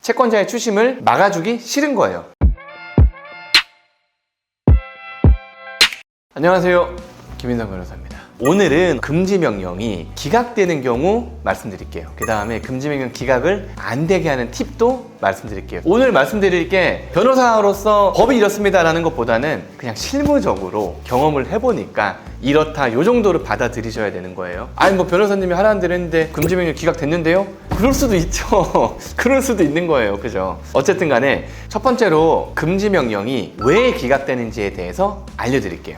채권자의 추심을 막아주기 싫은 거예요. 안녕하세요, 김인성 변호사입니다. 오늘은 금지명령이 기각되는 경우 말씀드릴게요. 그 다음에 금지명령 기각을 안 되게 하는 팁도 말씀드릴게요. 오늘 말씀드릴 게 변호사로서 법이 이렇습니다 라는 것보다는 그냥 실무적으로 경험을 해보니까 이렇다 요 정도로 받아들이셔야 되는 거예요. 아니 뭐 변호사님이 하라는 대로 했는데 금지명령 기각됐는데요? 그럴 수도 있죠. 그럴 수도 있는 거예요. 그죠? 어쨌든 간에 첫 번째로 금지명령이 왜 기각되는지에 대해서 알려드릴게요.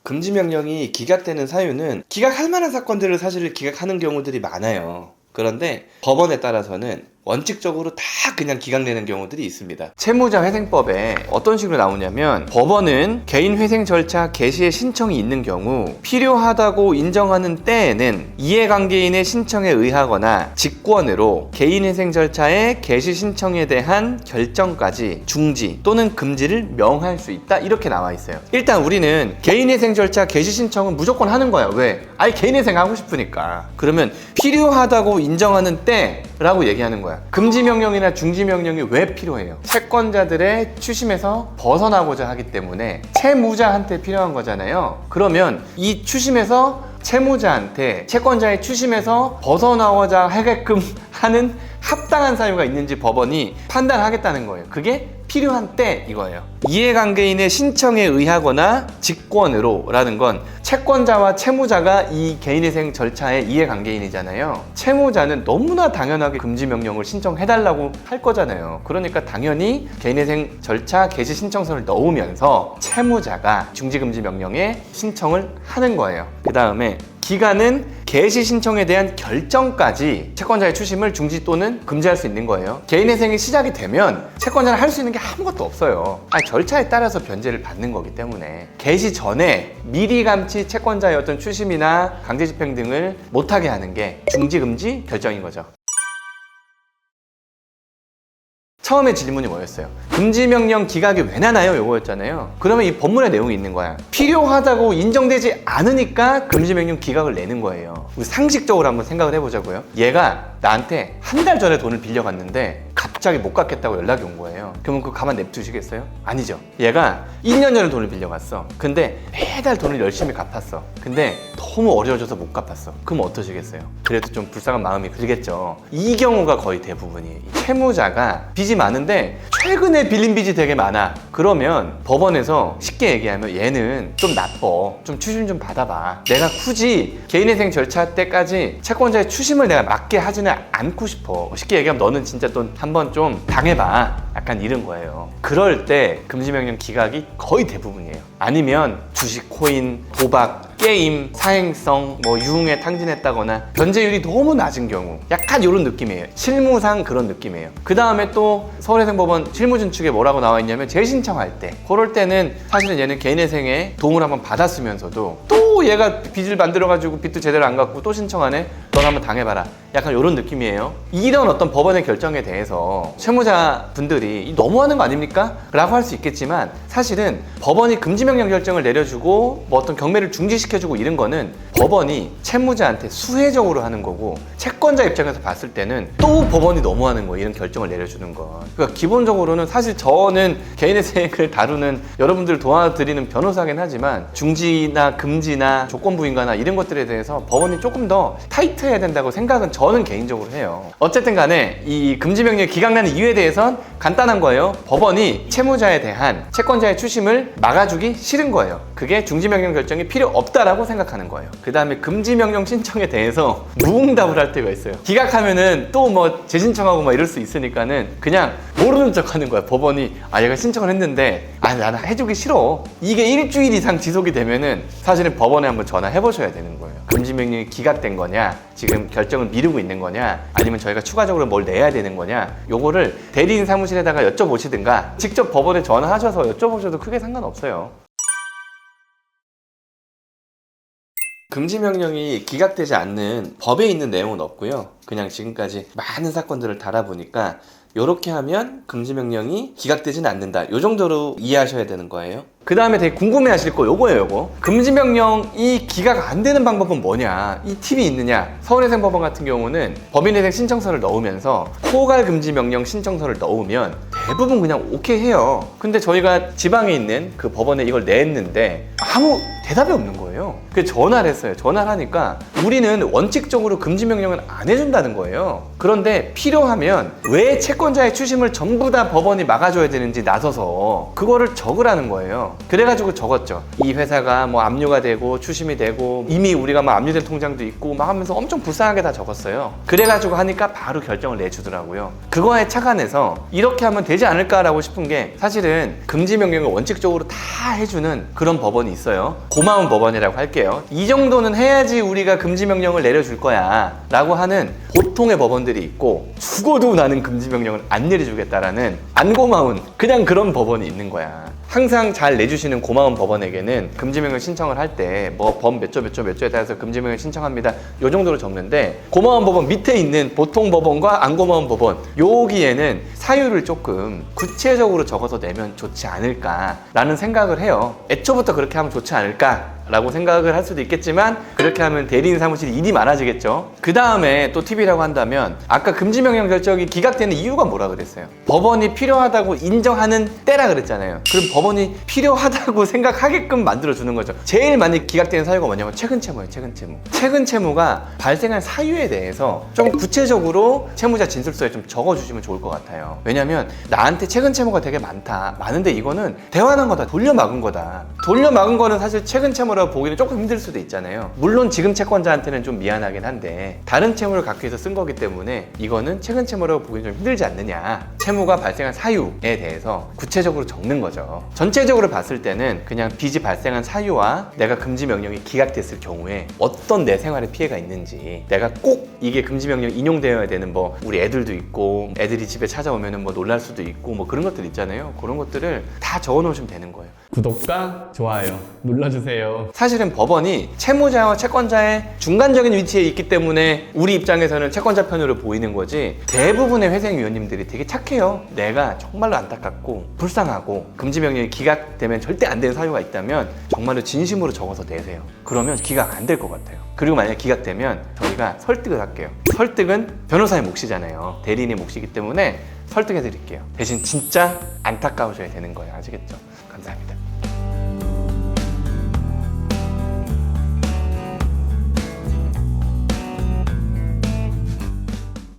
금지명령이 기각되는 사유는 기각할 만한 사건들을 사실 기각하는 경우들이 많아요. 그런데 법원에 따라서는 원칙적으로 다 그냥 기각되는 경우들이 있습니다. 채무자회생법에 어떤 식으로 나오냐면 법원은 개인회생 절차 개시의 신청이 있는 경우 필요하다고 인정하는 때에는 이해관계인의 신청에 의하거나 직권으로 개인회생 절차의 개시 신청에 대한 결정까지 중지 또는 금지를 명할 수 있다 이렇게 나와 있어요. 일단 우리는 개인회생 절차 개시 신청은 무조건 하는 거야. 왜? 아니 개인회생 하고 싶으니까. 그러면 필요하다고 인정하는 때라고 얘기하는 거야. 금지명령이나 중지명령이 왜 필요해요? 채권자들의 추심에서 벗어나고자 하기 때문에 채무자한테 필요한 거잖아요. 그러면 이 추심에서 채무자한테 채권자의 추심에서 벗어나고자 하게끔 하는 합당한 사유가 있는지 법원이 판단하겠다는 거예요. 그게 필요한 때 이거예요. 이해관계인의 신청에 의하거나 직권으로 라는 건 채권자와 채무자가 이 개인회생 절차의 이해관계인이잖아요. 채무자는 너무나 당연하게 금지명령을 신청해달라고 할 거잖아요. 그러니까 당연히 개인회생 절차 개시 신청서를 넣으면서 채무자가 중지금지명령에 신청을 하는 거예요. 그 다음에 기간은 개시 신청에 대한 결정까지 채권자의 추심을 중지 또는 금지할 수 있는 거예요. 개인회생이 시작이 되면 채권자는 할 수 있는 게 아무것도 없어요. 절차에 따라서 변제를 받는 거기 때문에 개시 전에 미리 감치 채권자의 어떤 추심이나 강제집행 등을 못하게 하는 게 중지금지 결정인 거죠. 처음에 질문이 뭐였어요? 금지명령 기각이 왜 나나요? 요거였잖아요. 그러면 이 법문의 내용이 있는 거야. 필요하다고 인정되지 않으니까 금지명령 기각을 내는 거예요. 우리 상식적으로 한번 생각을 해보자고요. 얘가 나한테 한 달 전에 돈을 빌려갔는데 갑자기 못 갚겠다고 연락이 온 거예요. 그러면 그거 가만 냅두시겠어요? 아니죠. 얘가 2년 전에 돈을 빌려갔어. 근데 매달 돈을 열심히 갚았어. 근데 너무 어려워져서 못 갚았어. 그럼 어떠시겠어요? 그래도 좀 불쌍한 마음이 들겠죠. 이 경우가 거의 대부분이에요. 채무자가 빚이 많은데 최근에 빌린 빚이 되게 많아. 그러면 법원에서 쉽게 얘기하면 얘는 좀 나빠. 좀 추심 좀 받아봐. 내가 굳이 개인회생 절차 때까지 채권자의 추심을 내가 막게 하지는 않고 싶어. 쉽게 얘기하면 너는 진짜 또 한번 좀 당해봐. 약간 이런 거예요. 그럴 때 금지명령 기각이 거의 대부분이에요. 아니면 주식, 코인, 도박, 게임, 사행성, 유흥에 탕진했다거나 변제율이 너무 낮은 경우 약간 이런 느낌이에요. 실무상 그런 느낌이에요. 그 다음에 또 서울회생법원 실무준칙에 뭐라고 나와 있냐면 재신청할 때 그럴 때는 사실은 얘는 개인회생에 도움을 한번 받았으면서도 또 얘가 빚을 만들어가지고 빚도 제대로 안 갚고 또 신청하네? 넌 한번 당해봐라. 약간 이런 느낌이에요. 이런 어떤 법원의 결정에 대해서 채무자분들이 너무하는 거 아닙니까? 라고 할 수 있겠지만 사실은 법원이 금지명령 결정을 내려주고 어떤 경매를 중지시켜주고 이런 거는 법원이 채무자한테 수혜적으로 하는 거고 채권자 입장에서 봤을 때는 또 법원이 너무하는 거예요. 이런 결정을 내려주는 건. 그러니까 기본적으로는 사실 저는 개인회생을 다루는 여러분들을 도와드리는 변호사긴 하지만 중지나 금지나 조건부인가나 이런 것들에 대해서 법원이 조금 더 타이트해야 된다고 생각은 저는 개인적으로 해요. 어쨌든 간에 이 금지명령 기각나는 이유에 대해선 간단한 거예요. 법원이 채무자에 대한 채권자의 추심을 막아주기 싫은 거예요. 그게 중지명령 결정이 필요 없다라고 생각하는 거예요. 그 다음에 금지명령 신청에 대해서 무응답을 할 때가 있어요. 기각하면은 또 재신청하고 이럴 수 있으니까는 그냥 모르는 척 하는 거야. 법원이 얘가 신청을 했는데 나는 해주기 싫어. 이게 일주일 이상 지속이 되면은 사실은 법원에 한번 전화해 보셔야 되는 거예요. 금지명령이 기각된 거냐, 지금 결정을 미루고 있는 거냐, 아니면 저희가 추가적으로 뭘 내야 되는 거냐, 요거를 대리인 사무실에다가 여쭤보시든가 직접 법원에 전화하셔서 여쭤보셔도 크게 상관없어요. 금지명령이 기각되지 않는 법에 있는 내용은 없고요. 그냥 지금까지 많은 사건들을 다뤄보니까 이렇게 하면 금지명령이 기각되진 않는다. 이 정도로 이해하셔야 되는 거예요. 그 다음에 되게 궁금해 하실 거 요거예요, 요거. 금지명령이 기각 안 되는 방법은 뭐냐? 이 팁이 있느냐? 서울회생법원 같은 경우는 법인회생 신청서를 넣으면서 포괄 금지명령 신청서를 넣으면 대부분 그냥 오케이 해요. 근데 저희가 지방에 있는 그 법원에 이걸 냈는데 아무 대답이 없는 거예요. 그래서 전화를 했어요. 전화를 하니까 우리는 원칙적으로 금지명령은 안 해준다는 거예요. 그런데 필요하면 왜 채권자의 추심을 전부 다 법원이 막아줘야 되는지 나서서 그거를 적으라는 거예요. 그래가지고 적었죠. 이 회사가 뭐 압류가 되고 추심이 되고 이미 우리가 뭐 압류된 통장도 있고 막 하면서 엄청 불쌍하게 다 적었어요. 그래가지고 하니까 바로 결정을 내주더라고요. 그거에 착안해서 이렇게 하면 되지 않을까라고 싶은 게 사실은 금지명령을 원칙적으로 다 해주는 그런 법원이 있어요. 고마운 법원이라고 할게요. 이 정도는 해야지 우리가 금지명령을 내려줄 거야 라고 하는 보통의 법원들이 있고 죽어도 나는 금지명령을 안 내려주겠다라는 안 고마운 그냥 그런 법원이 있는 거야. 항상 잘 내주시는 고마운 법원에게는 금지명령 신청을 할 때 뭐 법 몇 조 몇 조 몇 조에 따라서 금지명령 신청합니다 요 정도로 적는데 고마운 법원 밑에 있는 보통 법원과 안 고마운 법원 여기에는 사유를 조금 구체적으로 적어서 내면 좋지 않을까라는 생각을 해요. 애초부터 그렇게 하면 좋지 않을까 라고 생각을 할 수도 있겠지만 그렇게 하면 대리인 사무실이 일이 많아지겠죠. 그 다음에 또 팁이라고 한다면 아까 금지명령 결정이 기각되는 이유가 뭐라 그랬어요? 법원이 필요하다고 인정하는 때라 그랬잖아요. 그럼 법원이 필요하다고 생각하게끔 만들어주는 거죠. 제일 많이 기각되는 사유가 뭐냐면 최근 채무예요. 최근 채무. 최근 채무가 발생한 사유에 대해서 좀 구체적으로 채무자 진술서에 좀 적어주시면 좋을 것 같아요. 왜냐면 나한테 최근 채무가 되게 많은데 이거는 대환한 거다, 돌려막은 거다. 돌려막은 거는 사실 최근 채무라고 보기는 조금 힘들 수도 있잖아요. 물론 지금 채권자한테는 좀 미안하긴 한데 다른 채무를 갖기 위해서 쓴 거기 때문에 이거는 최근 채무라고 보기는 좀 힘들지 않느냐. 채무가 발생한 사유에 대해서 구체적으로 적는 거죠. 전체적으로 봤을 때는 그냥 빚이 발생한 사유와 내가 금지명령이 기각됐을 경우에 어떤 내 생활에 피해가 있는지, 내가 꼭 이게 금지명령 인용되어야 되는 뭐 우리 애들도 있고 애들이 집에 찾아오면은 뭐 놀랄 수도 있고 뭐 그런 것들 있잖아요. 그런 것들을 다 적어 놓으시면 되는 거예요. 구독과 좋아요 눌러주세요. 사실은 법원이 채무자와 채권자의 중간적인 위치에 있기 때문에 우리 입장에서는 채권자 편으로 보이는 거지 대부분의 회생위원님들이 되게 착해요. 내가 정말로 안타깝고 불쌍하고 금지명령이 기각되면 절대 안 되는 사유가 있다면 정말로 진심으로 적어서 내세요. 그러면 기각 안 될 것 같아요. 그리고 만약에 기각되면 저희가 설득을 할게요. 설득은 변호사의 몫이잖아요. 대리인의 몫이기 때문에 설득해 드릴게요. 대신 진짜 안타까우셔야 되는 거예요. 아시겠죠? 감사합니다.